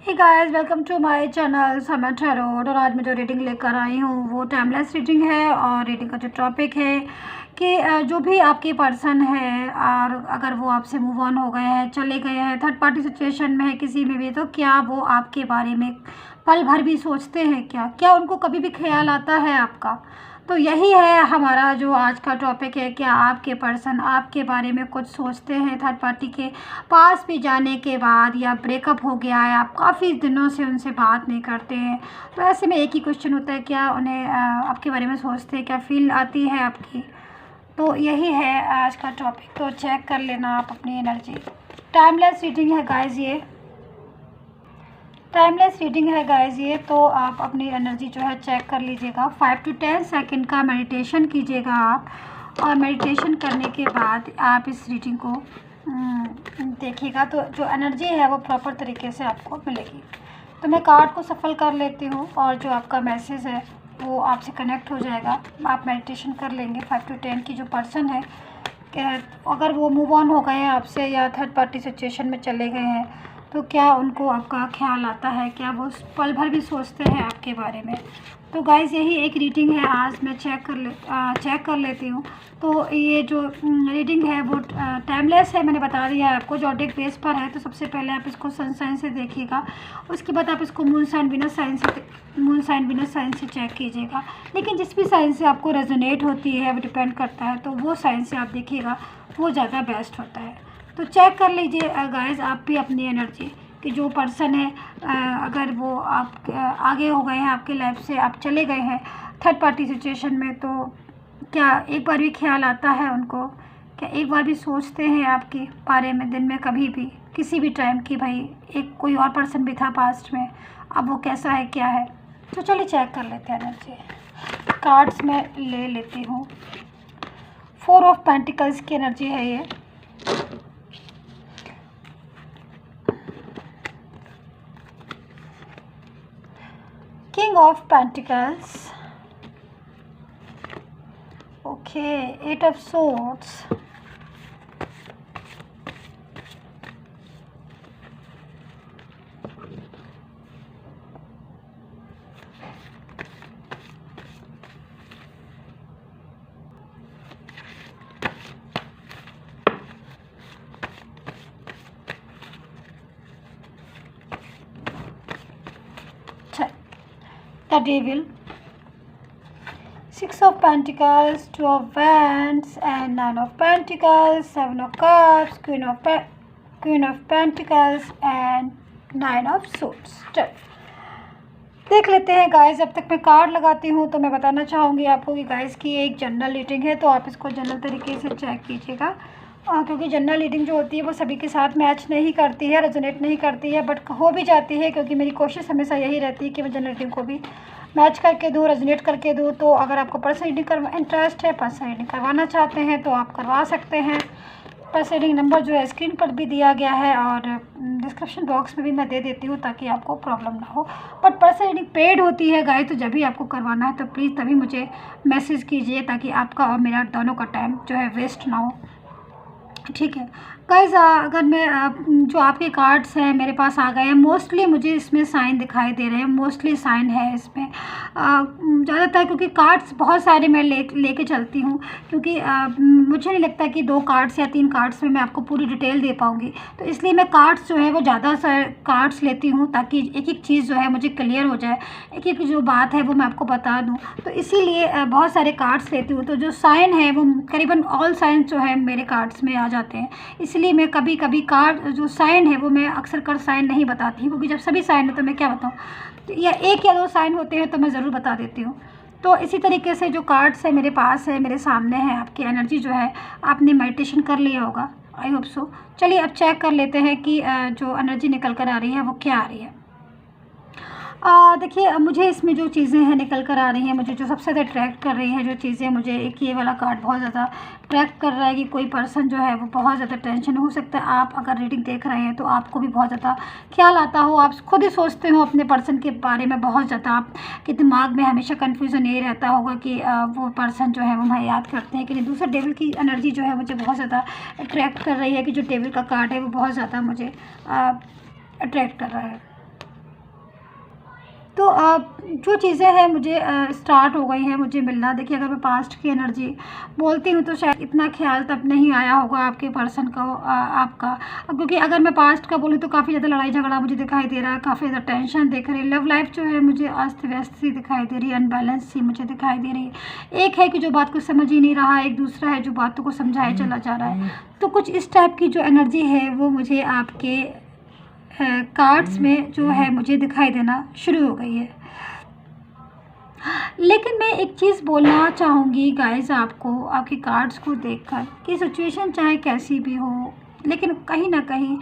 Hey guys, welcome to my channel Samay Tarot. और आज मैं जो रीडिंग लेकर आई हूँ वो टाइमलेस रीडिंग है। और रीडिंग का जो टॉपिक है कि जो भी आपके पर्सन है और अगर वो आपसे मूव ऑन हो गए हैं, चले गए हैं, थर्ड पार्टी सिचुएशन में है किसी में भी, तो क्या वो आपके बारे में पल भर भी सोचते हैं? क्या उनको कभी भी ख्याल आता है आपका? तो यही है हमारा जो आज का टॉपिक है। क्या आपके पर्सन आपके बारे में कुछ सोचते हैं थर्ड पार्टी के पास भी जाने के बाद, या ब्रेकअप हो गया है, आप काफ़ी दिनों से उनसे बात नहीं करते हैं? तो ऐसे में एक ही क्वेश्चन होता है, क्या उन्हें आपके बारे में सोचते हैं, क्या फील आती है आपकी? तो यही है आज का टॉपिक। तो चेक कर लेना आप अपनी एनर्जी। टाइमलेस रीडिंग है गाइस ये, टाइमलेस रीडिंग है गाइस ये। तो आप अपनी एनर्जी जो है चेक कर लीजिएगा। 5 to 10 सेकंड का मेडिटेशन कीजिएगा आप। और मेडिटेशन करने के बाद आप इस रीडिंग को देखिएगा, तो जो एनर्जी है वो प्रॉपर तरीके से आपको मिलेगी। तो मैं कार्ड को सफल कर लेती हूँ और जो आपका मैसेज है वो आपसे कनेक्ट हो जाएगा। आप मेडिटेशन कर लेंगे। 5 to 10 की जो पर्सन है, अगर वो मूव ऑन हो गए हैं आपसे या थर्ड पार्टी सिचुएशन में चले गए हैं, तो क्या उनको आपका ख्याल आता है? क्या वो पल भर भी सोचते हैं आपके बारे में? तो गाइज़ यही एक रीडिंग है। आज मैं चेक कर लेती हूँ। तो ये जो रीडिंग है वो टाइमलेस है, मैंने बता दिया है आपको। जॉडिक बेस पर है, तो सबसे पहले आप इसको सन साइन से देखिएगा। उसके बाद आप इसको मून साइन वीनस साइन से चेक कीजिएगा। लेकिन जिस भी साइन से आपको रेजोनेट होती है वो डिपेंड करता है, तो वो साइन से आप देखिएगा, वो ज़्यादा बेस्ट होता है। तो चेक कर लीजिए गाइस आप भी अपनी एनर्जी कि जो पर्सन है, अगर वो आप आगे हो गए हैं आपके लाइफ से, आप चले गए हैं थर्ड पार्टी सिचुएशन में, तो क्या एक बार भी ख्याल आता है उनको? क्या एक बार भी सोचते हैं आपके बारे में दिन में कभी भी, किसी भी टाइम की, भाई एक कोई और पर्सन भी था पास्ट में, अब वो कैसा है, क्या है? तो चलिए चेक कर लेते हैं एनर्जी। कार्ड्स मैं ले लेती हूँ। 4 ऑफ पेंटिकल्स की एनर्जी है ये। King of Pentacles, okay, 8 of Swords, the Devil, 6 of Pentacles, 2 of Wands, and 9 of Pentacles, 7 of Cups, Queen of Pentacles, and 9 of Swords. देख लेते हैं गाइस। जब तक मैं कार्ड लगाती हूँ तो मैं बताना चाहूँगी आपको कि गाइस की एक जनरल रीडिंग है, तो आप इसको जनरल तरीके से चेक कीजिएगा। क्योंकि जनरल रीडिंग जो होती है वो सभी के साथ मैच नहीं करती है, रेजोनेट नहीं करती है, बट हो भी जाती है, क्योंकि मेरी कोशिश हमेशा यही रहती है कि मैं जनरल रीडिंग को भी मैच करके दूँ, रेजोनेट करके दूँ। तो अगर आपको पर्सनल रीडिंग करवा इंटरेस्ट है, पर्सनल रीडिंग करवाना चाहते हैं, तो आप करवा सकते हैं। पर्सनल रीडिंग नंबर जो है स्क्रीन पर भी दिया गया है और डिस्क्रिप्शन बॉक्स में भी मैं दे देती हूँ, ताकि आपको प्रॉब्लम ना हो। बट पर्सनल रीडिंग पेड होती है गाइस, तो जब भी आपको करवाना है तो प्लीज़ तभी मुझे मैसेज कीजिए, ताकि आपका और मेरा दोनों का टाइम जो है वेस्ट ना हो। ठीक है गाइस, अगर मैं जो आपके कार्ड्स हैं मेरे पास आ गए हैं, मोस्टली मुझे इसमें साइन दिखाई दे रहे हैं, मोस्टली साइन है इसमें ज़्यादातर, क्योंकि कार्ड्स बहुत सारे मैं लेके चलती हूँ, क्योंकि मुझे नहीं लगता कि 2 कार्ड्स या 3 कार्ड्स में मैं आपको पूरी डिटेल दे पाऊँगी। तो इसलिए मैं कार्ड्स जो है वो ज़्यादा सारे कार्ड्स लेती हूँ, ताकि एक एक चीज़ जो है मुझे क्लियर हो जाए, एक एक जो बात है वो मैं आपको बता दूँ। तो इसीलिए बहुत सारे कार्ड्स लेती हूँ। तो जो साइन है वो करीबन ऑल साइन जो है मेरे कार्ड्स में आ जाते हैं। इसलिए मैं कभी कभी कार्ड जो साइन है वो मैं अक्सर कर साइन नहीं बताती हूँ, क्योंकि जब सभी साइन है तो मैं क्या बताऊँ, तो या 1 या 2 साइन होते हैं तो मैं ज़रूर बता देती हूँ। तो इसी तरीके से जो कार्ड्स है मेरे पास है, मेरे सामने है, आपकी एनर्जी जो है आपने मेडिटेशन कर लिया होगा, आई होप सो। चलिए अब चेक कर लेते हैं कि जो एनर्जी निकल कर आ रही है वो क्या आ रही है। देखिए, मुझे इसमें जो चीज़ें हैं निकल कर आ रही हैं, मुझे जो सबसे ज़्यादा अट्रैक्ट कर रही हैं जो चीज़ें, मुझे एक ये वाला कार्ड बहुत ज़्यादा अट्रैक्ट कर रहा है कि कोई पर्सन जो है वो बहुत ज़्यादा टेंशन हो सकता है। आप अगर रीडिंग देख रहे हैं तो आपको भी बहुत ज़्यादा ख्याल आता हो, आप खुद ही सोचते हो अपने पर्सन के बारे में बहुत ज़्यादा, आपके दिमाग में हमेशा कन्फ्यूज़न ये रहता होगा कि वो पर्सन जो है वो हमें याद करते हैं कि नहीं। दूसरा डेविल की एनर्जी जो है मुझे बहुत ज़्यादा अट्रैक्ट कर रही है, कि जो डेविल का कार्ड है वो बहुत ज़्यादा मुझे अट्रैक्ट कर रहा है। तो जो चीज़ें हैं मुझे स्टार्ट हो गई हैं मुझे मिलना। देखिए अगर मैं पास्ट की एनर्जी बोलती हूँ तो शायद इतना ख्याल तब नहीं आया होगा आपके पर्सन का आपका, क्योंकि अगर मैं पास्ट का बोलूँ तो काफ़ी ज़्यादा लड़ाई झगड़ा मुझे दिखाई दे रहा है, काफ़ी ज़्यादा टेंशन दिख रही है। लव लाइफ जो है मुझे अस्त व्यस्त सी दिखाई दे रही है, अनबैलेंस सी मुझे दिखाई दे रही है। एक है कि जो बात को समझ ही नहीं रहा है, एक दूसरा है जो बातों को समझाए चला जा रहा है। तो कुछ इस टाइप की जो एनर्जी है वो मुझे आपके कार्ड्स में जो है मुझे दिखाई देना शुरू हो गई है। लेकिन मैं एक चीज़ बोलना चाहूँगी गाइस आपको, आपके कार्ड्स को देखकर, कि सिचुएशन चाहे कैसी भी हो, लेकिन कहीं ना कहीं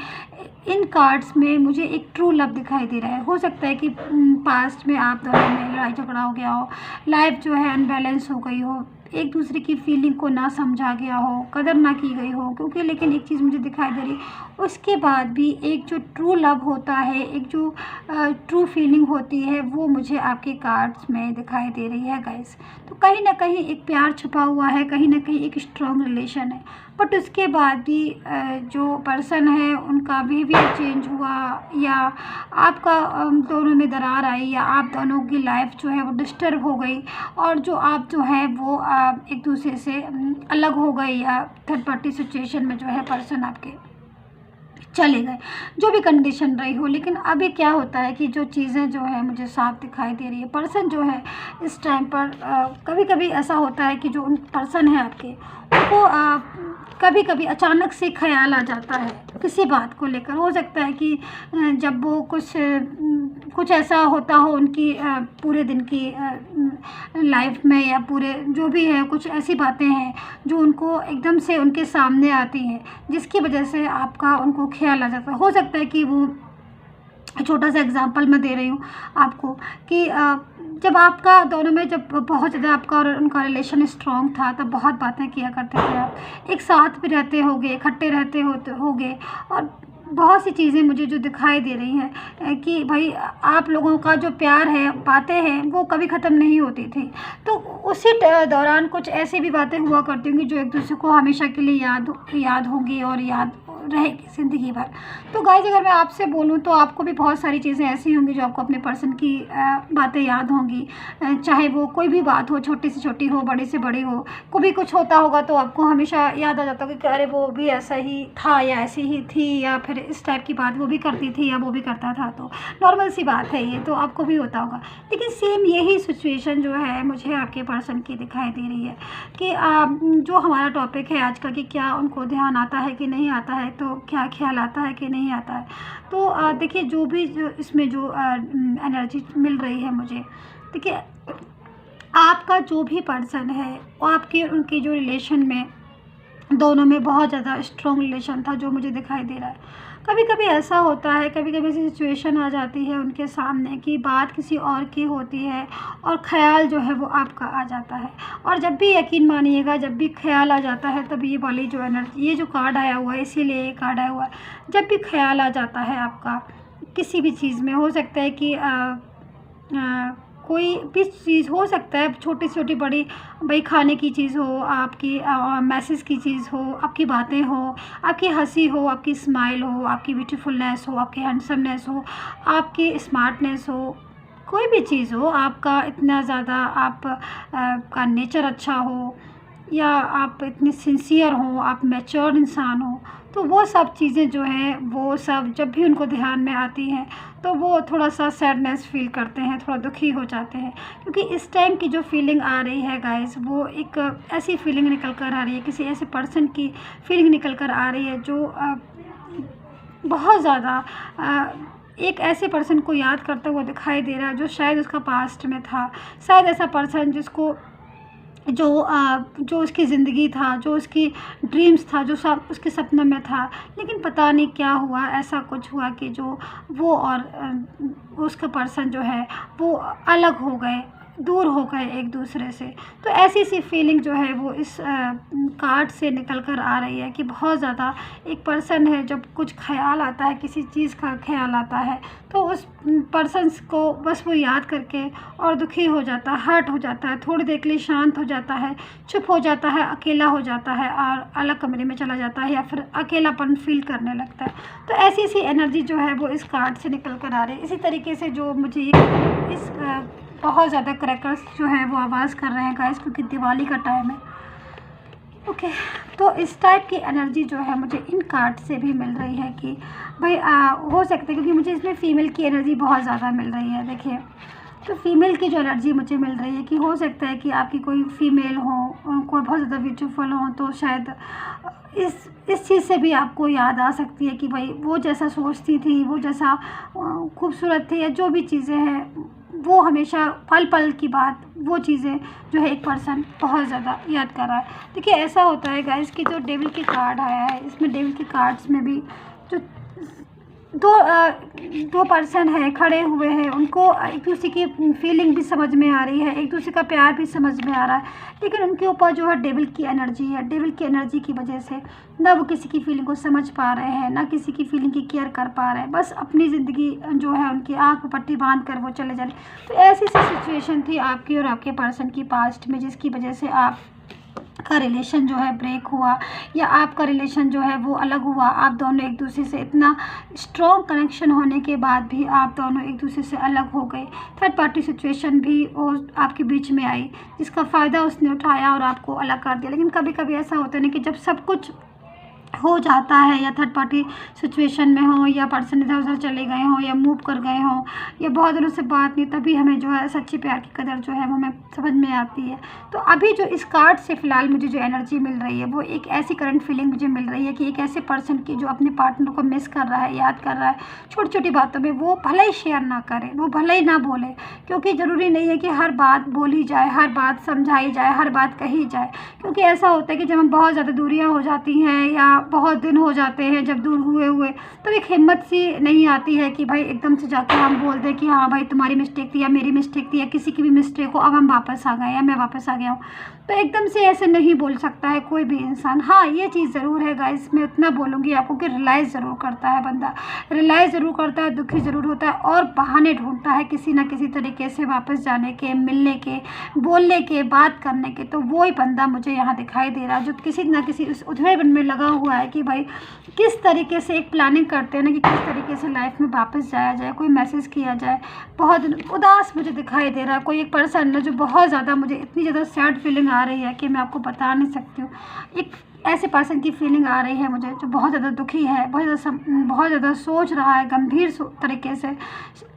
इन कार्ड्स में मुझे एक ट्रू लव दिखाई दे रहा है। हो सकता है कि पास्ट में आप दोनों में लड़ाई झगड़ा हो गया हो, लाइफ जो है अनबैलेंस हो गई हो, एक दूसरे की फीलिंग को ना समझा गया हो, कदर ना की गई हो, क्योंकि लेकिन एक चीज़ मुझे दिखाई दे रही, उसके बाद भी एक जो ट्रू लव होता है, एक जो ट्रू फीलिंग होती है, वो मुझे आपके कार्ड्स में दिखाई दे रही है गाइस। तो कहीं ना कहीं एक प्यार छुपा हुआ है, कहीं ना कहीं एक स्ट्रॉन्ग रिलेशन है, बट उसके बाद भी जो पर्सन है उनका बिहेवियर चेंज हुआ, या आपका दोनों में दरार आई, या आप दोनों की लाइफ जो है वो डिस्टर्ब हो गई, और जो आप जो है वो एक दूसरे से अलग हो गए, या थर्ड पार्टी सिचुएशन में जो है पर्सन आपके चले गए, जो भी कंडीशन रही हो। लेकिन अभी क्या होता है कि जो चीज़ें जो है मुझे साफ दिखाई दे रही है, पर्सन जो है इस टाइम पर कभी कभी ऐसा होता है कि जो उन पर्सन है आपके, उनको कभी कभी अचानक से ख्याल आ जाता है किसी बात को लेकर। हो सकता है कि जब वो कुछ ऐसा होता हो उनकी पूरे दिन की लाइफ में, या पूरे जो भी है, कुछ ऐसी बातें हैं जो उनको एकदम से उनके सामने आती हैं, जिसकी वजह से आपका उनको ख्याल आ जाता है। हो सकता है कि वो, छोटा सा एग्जांपल मैं दे रही हूँ आपको, कि जब आपका दोनों में जब बहुत ज़्यादा आपका और उनका रिलेशन स्ट्रॉन्ग था, तब बहुत बातें किया करते थे आप, एक साथ भी रहते होगे, इकट्ठे रहते होगे, और बहुत सी चीज़ें मुझे जो दिखाई दे रही हैं कि भाई आप लोगों का जो प्यार है, बातें हैं, वो कभी ख़त्म नहीं होती थी। तो उसी दौरान कुछ ऐसी भी बातें हुआ करती होंगी जो एक दूसरे को हमेशा के लिए याद होंगी और याद रहेगी ज़िंदगी भर। तो गाइस अगर मैं आपसे बोलूँ तो आपको भी बहुत सारी चीज़ें ऐसी होंगी जो आपको अपने पर्सन की बातें याद होंगी, चाहे वो कोई भी बात हो, छोटी से छोटी हो, बड़ी से बड़ी हो। कभी कुछ होता होगा तो आपको हमेशा याद आ जाता होगा कि अरे वो भी ऐसा ही था, या ऐसी ही थी, या फिर इस टाइप की बात वो भी करती थी या वो भी करता था। तो नॉर्मल सी बात है ये, तो आपको भी होता होगा। लेकिन सेम यही सिचुएशन जो है मुझे आपके पर्सन की दिखाई दे रही है, कि जो हमारा टॉपिक है आज का, कि क्या उनको ध्यान आता है कि नहीं आता है, तो क्या ख्याल आता है कि नहीं आता है। तो देखिए जो इसमें जो एनर्जी मिल रही है मुझे, देखिए आपका जो भी पर्सन है, वो आपके उनके जो रिलेशन में, दोनों में बहुत ज़्यादा स्ट्रॉन्ग रिलेशन था जो मुझे दिखाई दे रहा है। कभी कभी ऐसा होता है, कभी कभी ऐसी सिचुएशन आ जाती है उनके सामने कि बात किसी और की होती है, और ख्याल जो है वो आपका आ जाता है। और जब भी, यकीन मानिएगा, जब भी ख्याल आ जाता है, तब ये वाली जो एनर्जी, ये जो कार्ड आया हुआ है, इसीलिए ये कार्ड आया हुआ है, जब भी ख्याल आ जाता है आपका किसी भी चीज़ में, हो सकता है कि कोई भी चीज़ हो सकता है, छोटी से छोटी, बड़ी, भाई खाने की चीज़ हो, आपकी मैसेज की चीज़ हो, आपकी बातें हो, आपकी हंसी हो, आपकी स्माइल हो, आपकी ब्यूटीफुलनेस हो, आपकी हैंडसमनेस हो, आपकी स्मार्टनेस हो, कोई भी चीज़ हो, आपका इतना ज़्यादा आप का नेचर अच्छा हो, या आप इतने सिंसियर हो, आप मैच्योर इंसान हो, तो वो सब चीज़ें जो हैं, वो सब जब भी उनको ध्यान में आती हैं तो वो थोड़ा सा सैडनेस फील करते हैं, थोड़ा दुखी हो जाते हैं। क्योंकि इस टाइम की जो फीलिंग आ रही है गाइस, वो एक ऐसी फीलिंग निकल कर आ रही है, किसी ऐसे पर्सन की फीलिंग निकल कर आ रही है जो बहुत ज़्यादा एक ऐसे पर्सन को याद करता हुआ दिखाई दे रहा है जो शायद उसका पास्ट में था। शायद ऐसा पर्सन जिसको जो उसकी ज़िंदगी था, जो उसकी ड्रीम्स था, जो सब उसके सपने में था, लेकिन पता नहीं क्या हुआ, ऐसा कुछ हुआ कि जो वो और उसका पर्सन जो है वो अलग हो गए, दूर हो गए एक दूसरे से। तो ऐसी सी फीलिंग जो है वो इस कार्ड से निकल कर आ रही है कि बहुत ज़्यादा एक पर्सन है, जब कुछ ख्याल आता है, किसी चीज़ का ख्याल आता है, तो उस पर्सन्स को बस वो याद करके और दुखी हो जाता है, हर्ट हो जाता है, थोड़ी देर के लिए शांत हो जाता है, चुप हो जाता है, अकेला हो जाता है और अलग कमरे में चला जाता है या फिर अकेलापन फील करने लगता है। तो ऐसी सी एनर्जी जो है वो इस कार्ड से निकल कर आ रही है। इसी तरीके से जो मुझे इस बहुत ज़्यादा क्रैकर्स जो हैं वो आवाज़ कर रहे हैं गाइस, क्योंकि दिवाली का टाइम है। ओके, तो इस टाइप की एनर्जी जो है मुझे इन कार्ड से भी मिल रही है कि भाई हो सकता है, क्योंकि मुझे इसमें फ़ीमेल की एनर्जी बहुत ज़्यादा मिल रही है। देखिए, तो फीमेल की जो एनर्जी मुझे मिल रही है कि हो सकता है कि आपकी कोई फीमेल हो, कोई बहुत ज़्यादा ब्यूटीफुल हो, तो शायद इस चीज़ से भी आपको याद आ सकती है कि भाई वो जैसा सोचती थी, वो जैसा खूबसूरत थी, या जो भी चीज़ें हैं वो हमेशा पल पल की बात, वो चीज़ें जो है एक पर्सन बहुत ज़्यादा याद कर रहा है। देखिए, ऐसा होता है गाइस कि जो डेविल की कार्ड आया है, इसमें डेविल की कार्ड्स में भी जो दो पर्सन हैं खड़े हुए हैं, उनको एक दूसरे की फीलिंग भी समझ में आ रही है, एक दूसरे का प्यार भी समझ में आ रहा है, लेकिन उनके ऊपर जो है डेविल की एनर्जी है। डेविल की एनर्जी की वजह से ना वो किसी की फीलिंग को समझ पा रहे हैं, ना किसी की फीलिंग की केयर कर पा रहे हैं, बस अपनी ज़िंदगी जो है उनकी आँख पर पट्टी बांध कर वो चले जा रहे। तो ऐसी सी सिचुएशन थी आपकी और आपके पर्सन की पास्ट में, जिसकी वजह से आप का रिलेशन जो है ब्रेक हुआ, या आपका रिलेशन जो है वो अलग हुआ। आप दोनों एक दूसरे से इतना स्ट्रॉन्ग कनेक्शन होने के बाद भी आप दोनों एक दूसरे से अलग हो गए। थर्ड पार्टी सिचुएशन भी वो आपके बीच में आई, जिसका फ़ायदा उसने उठाया और आपको अलग कर दिया। लेकिन कभी कभी ऐसा होता है ना कि जब सब कुछ हो जाता है, या थर्ड पार्टी सिचुएशन में हो, या पर्सन इधर उधर चले गए हों, या मूव कर गए हों, या बहुत दिनों से बात नहीं, तभी हमें जो है सच्ची प्यार की कदर जो है वो हमें समझ में आती है। तो अभी जो इस कार्ड से फ़िलहाल मुझे जो एनर्जी मिल रही है वो एक ऐसी करंट फीलिंग मुझे मिल रही है कि एक ऐसे पर्सन की जो अपने पार्टनर को मिस कर रहा है, याद कर रहा है, छोटी छोटी बातों में वो भले ही शेयर ना करे, वो भले ही ना बोले, क्योंकि ज़रूरी नहीं है कि हर बात बोली जाए, हर बात समझाई जाए, हर बात कही जाए। क्योंकि ऐसा होता है कि जब हम बहुत ज़्यादा दूरियाँ हो जाती हैं या बहुत दिन हो जाते हैं जब दूर हुए तो एक हिम्मत सी नहीं आती है कि भाई एकदम से जाकर हम बोल दें कि हाँ भाई तुम्हारी मिस्टेक थी या मेरी मिस्टेक थी, या किसी की भी मिस्टेक हो, अब हम वापस आ गए या मैं वापस आ गया हूँ। तो एकदम से ऐसे नहीं बोल सकता है कोई भी इंसान। हाँ, ये चीज़ ज़रूर है गाइस, मैं इतना बोलूँगी आपको कि रियलाइज़ ज़रूर करता है बंदा, रियलाइज़ ज़रूर करता है, दुखी ज़रूर होता है और बहाने ढूंढता है किसी ना किसी तरीके से वापस जाने के, मिलने के, बोलने के, बात करने के। तो वो ही बंदा मुझे यहाँ दिखाई दे रहा है जो किसी ना किसी उस उधेड़बन में लगा हुआ है कि भाई किस तरीके से एक प्लानिंग करते हैं ना कि किस तरीके से लाइफ में वापस जाया जाए, कोई मैसेज किया जाए। बहुत उदास मुझे दिखाई दे रहा है कोई एक पर्सन ना, जो बहुत ज़्यादा, मुझे इतनी ज़्यादा सैड फीलिंग आ रही है कि मैं आपको बता नहीं सकती हूँ। एक ऐसे पर्सन की फीलिंग आ रही है मुझे जो बहुत ज़्यादा दुखी है, बहुत ज़्यादा सोच रहा है गंभीर तरीके से।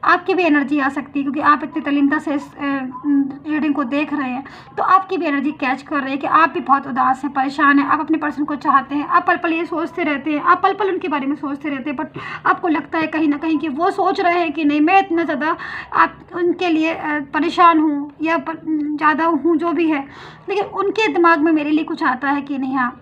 आपकी भी एनर्जी आ सकती है, क्योंकि आप इतनी तल्लीनता से इस रीडिंग को देख रहे हैं, तो आपकी भी एनर्जी कैच कर रही है कि आप भी बहुत उदास हैं, परेशान हैं, आप अपने पर्सन को चाहते हैं, आप पल पल ये सोचते रहते हैं, आप पल पल उनके बारे में सोचते रहते हैं, बट आपको लगता है कहीं ना कहीं कि वो सोच रहे हैं कि नहीं, मैं इतना ज़्यादा आप उनके लिए परेशान हूँ या ज़्यादा हूँ, जो भी है, लेकिन उनके दिमाग में मेरे लिए कुछ आता है कि नहीं। हाँ,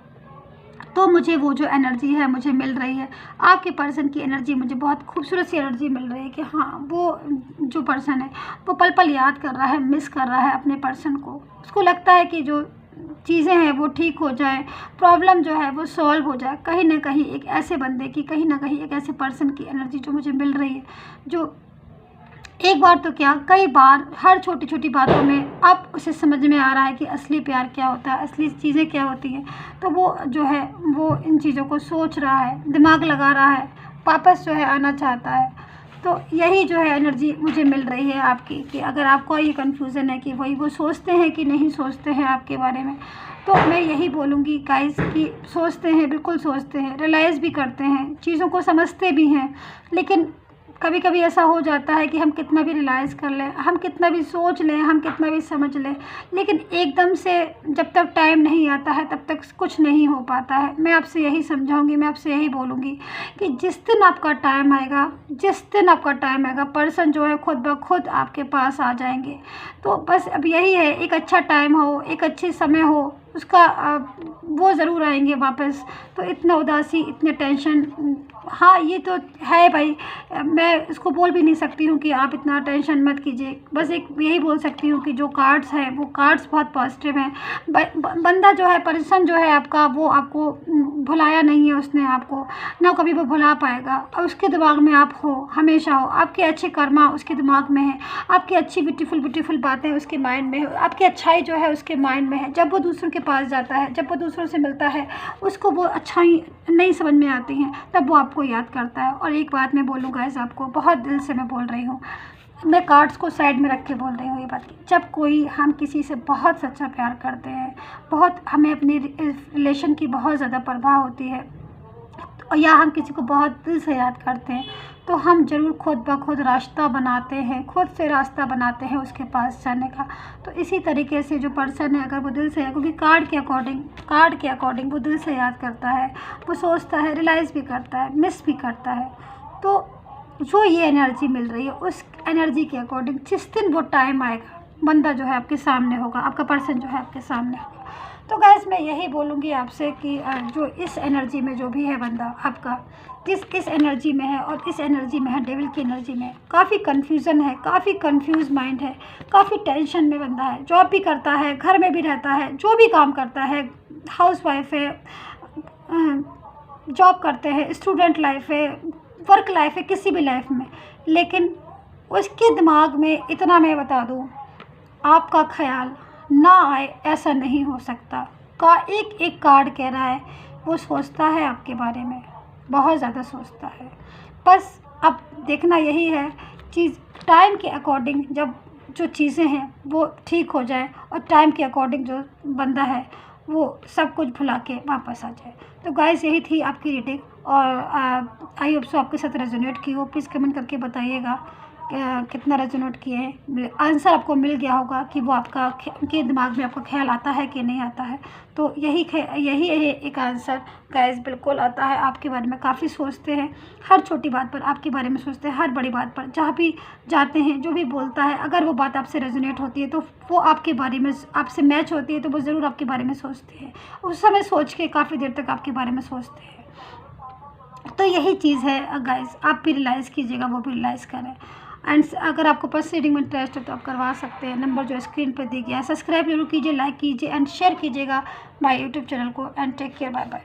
तो मुझे वो जो एनर्जी है मुझे मिल रही है, आपके पर्सन की एनर्जी मुझे बहुत खूबसूरत सी एनर्जी मिल रही है कि हाँ, वो जो पर्सन है वो पल पल याद कर रहा है, मिस कर रहा है अपने पर्सन को। उसको लगता है कि जो चीज़ें हैं वो ठीक हो जाए, प्रॉब्लम जो है वो सॉल्व हो जाए। कहीं ना कहीं एक ऐसे बंदे की, कहीं ना कहीं एक ऐसे पर्सन की एनर्जी जो मुझे मिल रही है, जो एक बार तो क्या, कई बार हर छोटी छोटी बातों में अब उसे समझ में आ रहा है कि असली प्यार क्या होता है, असली चीज़ें क्या होती हैं। तो वो जो है वो इन चीज़ों को सोच रहा है, दिमाग लगा रहा है, वापस जो है आना चाहता है। तो यही जो है एनर्जी मुझे मिल रही है आपकी, कि अगर आपको ये कन्फ्यूज़न है कि वही वो सोचते हैं कि नहीं सोचते हैं आपके बारे में, तो मैं यही बोलूँगी गाइस कि सोचते हैं, बिल्कुल सोचते हैं, रियलाइज़ भी करते हैं, चीज़ों को समझते भी हैं। लेकिन कभी कभी ऐसा हो जाता है कि हम कितना भी रियलाइज़ कर लें, हम कितना भी सोच लें, हम कितना भी समझ लें, लेकिन एकदम से जब तक टाइम नहीं आता है तब तक कुछ नहीं हो पाता है। मैं आपसे यही समझाऊंगी, मैं आपसे यही बोलूँगी कि जिस दिन आपका टाइम आएगा, जिस दिन आपका टाइम आएगा, पर्सन जो है खुद ब खुद आपके पास आ जाएंगे। तो बस अब यही है, एक अच्छा टाइम हो, एक अच्छे समय हो, उसका वो ज़रूर आएंगे वापस। तो इतना उदासी, इतने टेंशन, हाँ ये तो है भाई, मैं इसको बोल भी नहीं सकती हूँ कि आप इतना टेंशन मत कीजिए। बस एक यही बोल सकती हूँ कि जो कार्ड्स हैं वो कार्ड्स बहुत पॉजिटिव हैं। बंदा जो है, पर्सन जो है आपका, वो आपको भुलाया नहीं है उसने आपको, ना कभी वो भुला पाएगा। और उसके दिमाग में आप हो, हमेशा हो, आपके अच्छे कर्मा उसके दिमाग में है, आपकी अच्छी ब्यूटीफुल बातें उसके माइंड में है, आपकी अच्छाई जो है उसके माइंड में है। जब वो दूसरों के पास जाता है, जब वो दूसरों से मिलता है, उसको वो अच्छाई नहीं समझ में आती हैं, तब वो आपको याद करता है। और एक बात मैं बोलूँ गाइस, आपको बहुत दिल से मैं बोल रही हूँ, मैं कार्ड्स को साइड में रख के बोल रही हूँ ये बात, जब कोई हम किसी से बहुत सच्चा प्यार करते हैं, बहुत हमें अपनी रिलेशन की बहुत ज़्यादा परवाह होती है, या हम किसी को बहुत दिल से याद करते हैं, तो हम ज़रूर खुद ब खुद रास्ता बनाते हैं, खुद से रास्ता बनाते हैं उसके पास जाने का। तो इसी तरीके से जो पर्सन है, अगर वो दिल से, क्योंकि कार्ड के अकॉर्डिंग वो दिल से याद करता है, वो सोचता है, रियलाइज़ भी करता है, मिस भी करता है। तो जो ये एनर्जी मिल रही है, उस एनर्जी के अकॉर्डिंग जिस दिन वो टाइम आएगा, बंदा जो है आपके सामने होगा, आपका पर्सन जो है आपके सामने होगा। तो गाइस मैं यही बोलूँगी आपसे कि जो इस एनर्जी में जो भी है बंदा आपका, जिस इस एनर्जी में है और इस एनर्जी में है, डेविल की एनर्जी में, काफ़ी कन्फ्यूज़न है, काफ़ी कंफ्यूज माइंड है, काफ़ी टेंशन में बंदा है, जॉब भी करता है, घर में भी रहता है, जो भी काम करता है, हाउसवाइफ है, जॉब करते हैं, स्टूडेंट लाइफ है, वर्क लाइफ है, किसी भी लाइफ में, लेकिन उसके दिमाग में इतना मैं बता दूँ, आपका ख्याल ना आए ऐसा नहीं हो सकता। का एक एक कार्ड कह रहा है, वो सोचता है आपके बारे में, बहुत ज़्यादा सोचता है। बस अब देखना यही है, चीज़ टाइम के अकॉर्डिंग, जब जो चीज़ें हैं वो ठीक हो जाए और टाइम के अकॉर्डिंग जो बंदा है वो सब कुछ भुला के वापस आ जाए। तो गाइस यही थी आपकी रीडिंग, और आई होप सो आपके साथ रेजोनेट की हो। प्लीज़ कमेंट करके बताइएगा कितना रेजोनेट किए हैं। आंसर आपको मिल गया होगा कि वो आपका उनके दिमाग में आपका ख्याल आता है कि नहीं आता है। तो यही एक आंसर गाइस बिल्कुल आता है। आपके बारे में काफ़ी सोचते हैं, हर छोटी बात पर आपके बारे में सोचते हैं, हर बड़ी बात पर, जहाँ भी जाते हैं, जो भी बोलता है, अगर वो बात आपसे रेजोनेट होती है तो वो आपके बारे में, आपसे मैच होती है, तो वो ज़रूर आपके बारे में सोचते हैं। उस समय सोच के काफ़ी देर तक आपके बारे में सोचते हैं। तो यही चीज़ है गाइस, आप भी रियलाइज़ कीजिएगा, वो भी रियलाइज़ करें। एंड अगर आपको पर्सनल रीडिंग में इंटरेस्ट है तो आप करवा सकते हैं। नंबर जो स्क्रीन पर दिया गया है, सब्सक्राइब जरूर कीजिए, लाइक कीजिए एंड शेयर कीजिएगा माय यूट्यूब चैनल को। And take care, bye bye.